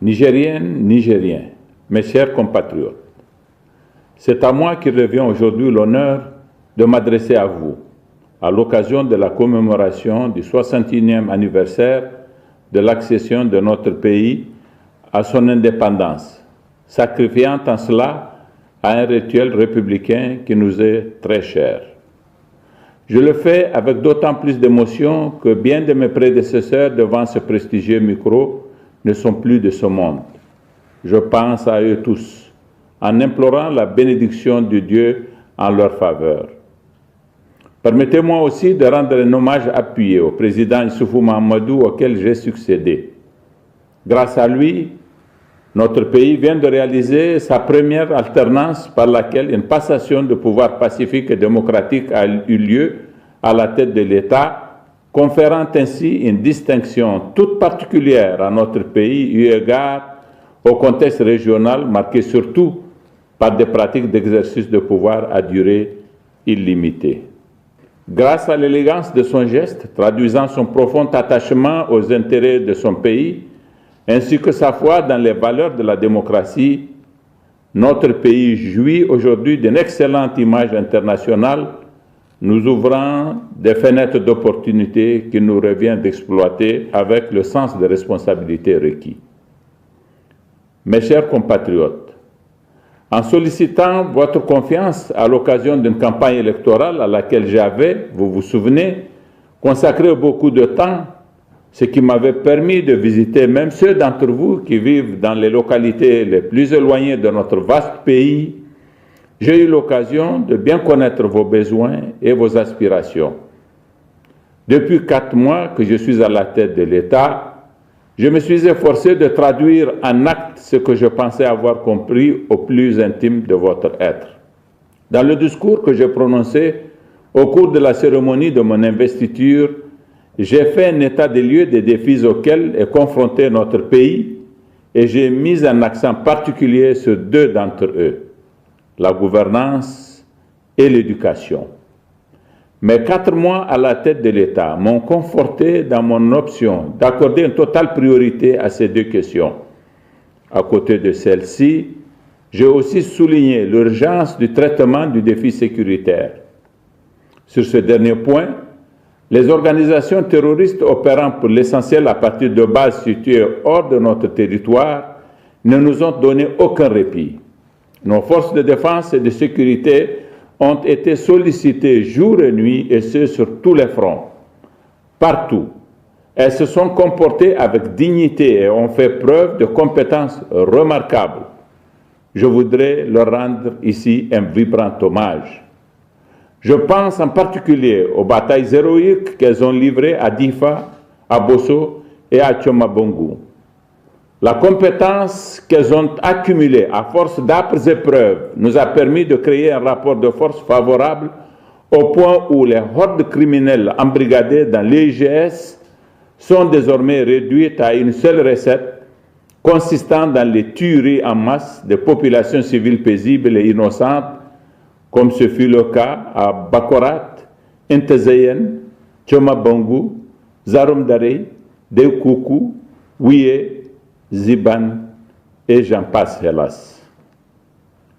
Nigériennes, Nigériens, mes chers compatriotes, c'est à moi qu'il revient aujourd'hui l'honneur de m'adresser à vous à l'occasion de la commémoration du 61e anniversaire de l'accession de notre pays à son indépendance, sacrifiant en cela à un rituel républicain qui nous est très cher. Je le fais avec d'autant plus d'émotion que bien de mes prédécesseurs devant ce prestigieux micro ne sont plus de ce monde. Je pense à eux tous, en implorant la bénédiction de Dieu en leur faveur. Permettez-moi aussi de rendre un hommage appuyé au président Issoufou Mahamadou auquel j'ai succédé. Grâce à lui, notre pays vient de réaliser sa première alternance par laquelle une passation de pouvoir pacifique et démocratique a eu lieu à la tête de l'État, conférant ainsi une distinction toute particulière à notre pays eu égard au contexte régional marqué surtout par des pratiques d'exercice de pouvoir à durée illimitée. Grâce à l'élégance de son geste, traduisant son profond attachement aux intérêts de son pays, ainsi que sa foi dans les valeurs de la démocratie, notre pays jouit aujourd'hui d'une excellente image internationale, nous ouvrant des fenêtres d'opportunités qu'il nous revient d'exploiter avec le sens de responsabilité requis. Mes chers compatriotes, en sollicitant votre confiance à l'occasion d'une campagne électorale à laquelle j'avais, vous vous souvenez, consacré beaucoup de temps, ce qui m'avait permis de visiter même ceux d'entre vous qui vivent dans les localités les plus éloignées de notre vaste pays, j'ai eu l'occasion de bien connaître vos besoins et vos aspirations. Depuis 4 mois que je suis à la tête de l'État, je me suis efforcé de traduire en actes ce que je pensais avoir compris au plus intime de votre être. Dans le discours que j'ai prononcé au cours de la cérémonie de mon investiture, j'ai fait un état des lieux des défis auxquels est confronté notre pays et j'ai mis un accent particulier sur 2 d'entre eux, la gouvernance et l'éducation. Mes 4 mois à la tête de l'État m'ont conforté dans mon option d'accorder une totale priorité à ces 2 questions. À côté de celle-ci, j'ai aussi souligné l'urgence du traitement du défi sécuritaire. Sur ce dernier point, les organisations terroristes opérant pour l'essentiel à partir de bases situées hors de notre territoire ne nous ont donné aucun répit. Nos forces de défense et de sécurité ont été sollicitées jour et nuit, et ce sur tous les fronts, partout. Elles se sont comportées avec dignité et ont fait preuve de compétences remarquables. Je voudrais leur rendre ici un vibrant hommage. Je pense en particulier aux batailles héroïques qu'elles ont livrées à Difa, à Bosso et à Tchomabongo. La compétence qu'elles ont accumulée à force d'âpres épreuves nous a permis de créer un rapport de force favorable au point où les hordes criminelles embrigadées dans l'IGS sont désormais réduites à une seule recette consistant dans les tueries en masse des populations civiles paisibles et innocentes, comme ce fut le cas à Bakorat, Intezeyen, Tchomabongo, Zarumdare, Deukoukou, Ouye, Ziban et j'en passe hélas.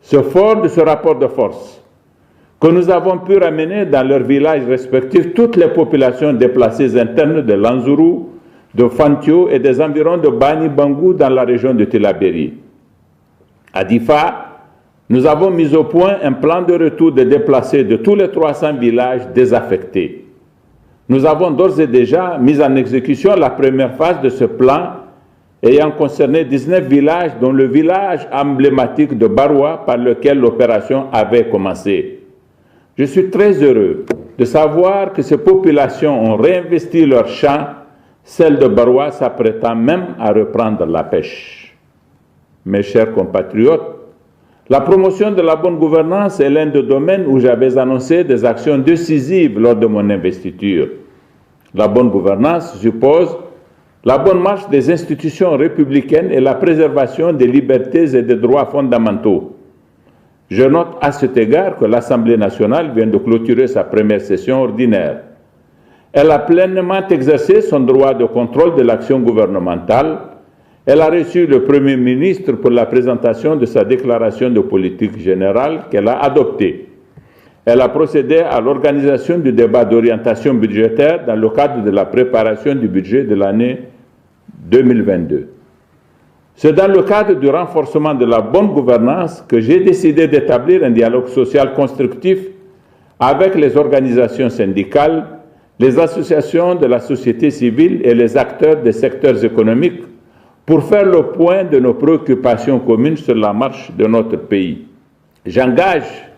Ce fort de ce rapport de force que nous avons pu ramener dans leurs villages respectifs toutes les populations déplacées internes de Lanzuru, de Fantio et des environs de Bani Bangou dans la région de Tillabéri. À Difa, nous avons mis au point un plan de retour des déplacés de tous les 300 villages désaffectés. Nous avons d'ores et déjà mis en exécution la première phase de ce plan ayant concerné 19 villages, dont le village emblématique de Baroua par lequel l'opération avait commencé. Je suis très heureux de savoir que ces populations ont réinvesti leurs champs, celles de Baroua s'apprêtant même à reprendre la pêche. Mes chers compatriotes, la promotion de la bonne gouvernance est l'un des domaines où j'avais annoncé des actions décisives lors de mon investiture. La bonne gouvernance suppose la bonne marche des institutions républicaines et la préservation des libertés et des droits fondamentaux. Je note à cet égard que l'Assemblée nationale vient de clôturer sa première session ordinaire. Elle a pleinement exercé son droit de contrôle de l'action gouvernementale Elle a reçu le Premier ministre pour la présentation de sa déclaration de politique générale qu'elle a adoptée. Elle a procédé à l'organisation du débat d'orientation budgétaire dans le cadre de la préparation du budget de l'année 2022. C'est dans le cadre du renforcement de la bonne gouvernance que j'ai décidé d'établir un dialogue social constructif avec les organisations syndicales, les associations de la société civile et les acteurs des secteurs économiques pour faire le point de nos préoccupations communes sur la marche de notre pays. J'engage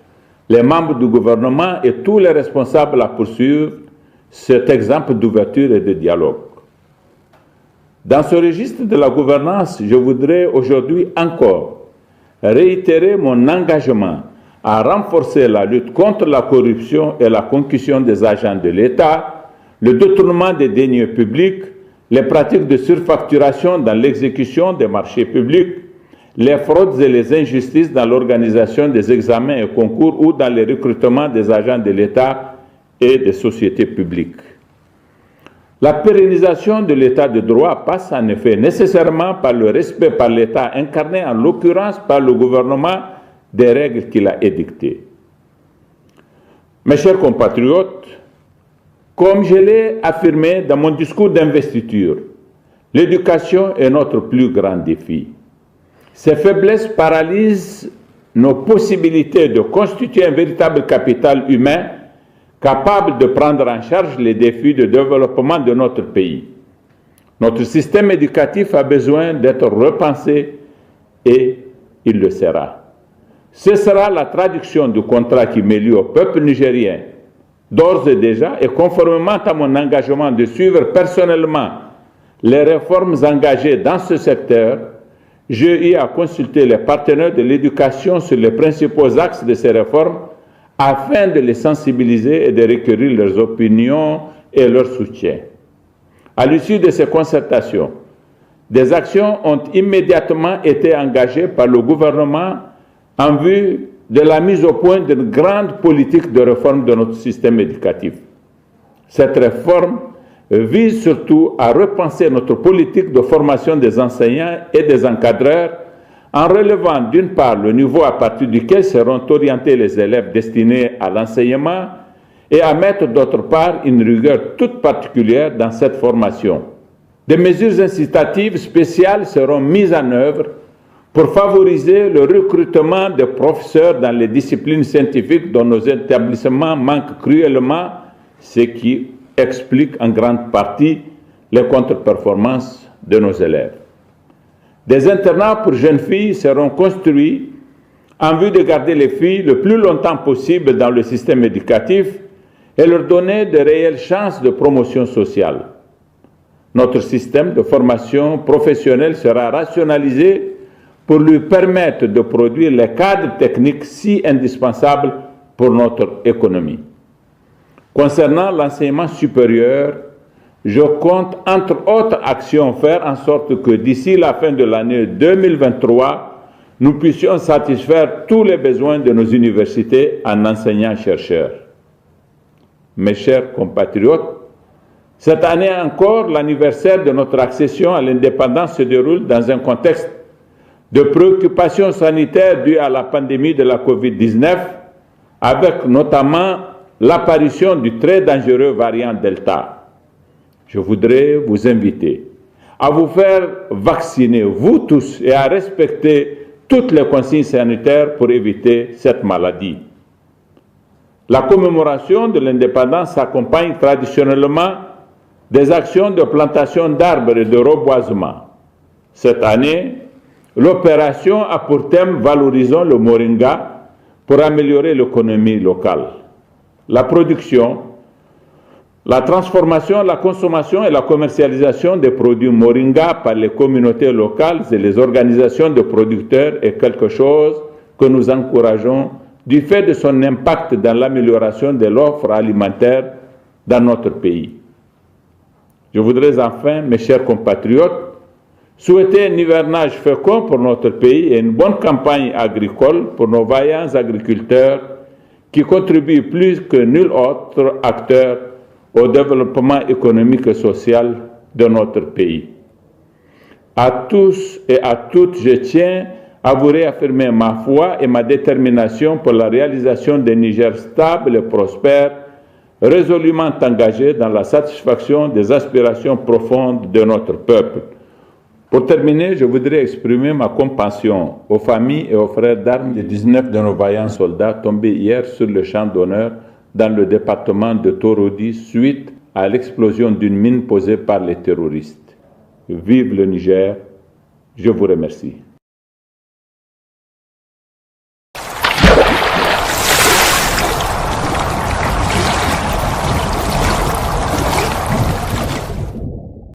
les membres du gouvernement et tous les responsables à poursuivre cet exemple d'ouverture et de dialogue. Dans ce registre de la gouvernance, je voudrais aujourd'hui encore réitérer mon engagement à renforcer la lutte contre la corruption et la concussion des agents de l'État, le détournement des deniers publics, les pratiques de surfacturation dans l'exécution des marchés publics, les fraudes et les injustices dans l'organisation des examens et concours ou dans le recrutement des agents de l'État et des sociétés publiques. La pérennisation de l'État de droit passe en effet nécessairement par le respect par l'État incarné en l'occurrence par le gouvernement des règles qu'il a édictées. Mes chers compatriotes, comme je l'ai affirmé dans mon discours d'investiture, l'éducation est notre plus grand défi. Ces faiblesses paralysent nos possibilités de constituer un véritable capital humain capable de prendre en charge les défis de développement de notre pays. Notre système éducatif a besoin d'être repensé et il le sera. Ce sera la traduction du contrat qui m'est lié au peuple nigérien. D'ores et déjà, et conformément à mon engagement de suivre personnellement les réformes engagées dans ce secteur, j'ai eu à consulter les partenaires de l'éducation sur les principaux axes de ces réformes afin de les sensibiliser et de recueillir leurs opinions et leur soutien. À l'issue de ces concertations, des actions ont immédiatement été engagées par le gouvernement en vue de la mise au point d'une grande politique de réforme de notre système éducatif. Cette réforme vise surtout à repenser notre politique de formation des enseignants et des encadreurs en relevant d'une part le niveau à partir duquel seront orientés les élèves destinés à l'enseignement et à mettre d'autre part une rigueur toute particulière dans cette formation. Des mesures incitatives spéciales seront mises en œuvre pour favoriser le recrutement de professeurs dans les disciplines scientifiques dont nos établissements manquent cruellement, ce qui explique en grande partie les contre-performances de nos élèves. Des internats pour jeunes filles seront construits en vue de garder les filles le plus longtemps possible dans le système éducatif et leur donner de réelles chances de promotion sociale. Notre système de formation professionnelle sera rationalisé pour lui permettre de produire les cadres techniques si indispensables pour notre économie. Concernant l'enseignement supérieur, je compte, entre autres actions, faire en sorte que d'ici la fin de l'année 2023, nous puissions satisfaire tous les besoins de nos universités en enseignants-chercheurs. Mes chers compatriotes, cette année encore, l'anniversaire de notre accession à l'indépendance se déroule dans un contexte de préoccupations sanitaires dues à la pandémie de la COVID-19, avec notamment l'apparition du très dangereux variant Delta. Je voudrais vous inviter à vous faire vacciner, vous tous, et à respecter toutes les consignes sanitaires pour éviter cette maladie. La commémoration de l'indépendance s'accompagne traditionnellement des actions de plantation d'arbres et de reboisement. Cette année, l'opération a pour thème « Valorisons le moringa » pour améliorer l'économie locale. La production, la transformation, la consommation et la commercialisation des produits moringa par les communautés locales et les organisations de producteurs est quelque chose que nous encourageons du fait de son impact dans l'amélioration de l'offre alimentaire dans notre pays. Je voudrais enfin, mes chers compatriotes, souhaiter un hivernage fécond pour notre pays et une bonne campagne agricole pour nos vaillants agriculteurs qui contribuent plus que nul autre acteur au développement économique et social de notre pays. À tous et à toutes, je tiens à vous réaffirmer ma foi et ma détermination pour la réalisation d'un Niger stable et prospère, résolument engagé dans la satisfaction des aspirations profondes de notre peuple. Pour terminer, je voudrais exprimer ma compassion aux familles et aux frères d'armes des 19 de nos vaillants soldats tombés hier sur le champ d'honneur dans le département de Torodi suite à l'explosion d'une mine posée par les terroristes. Vive le Niger, je vous remercie.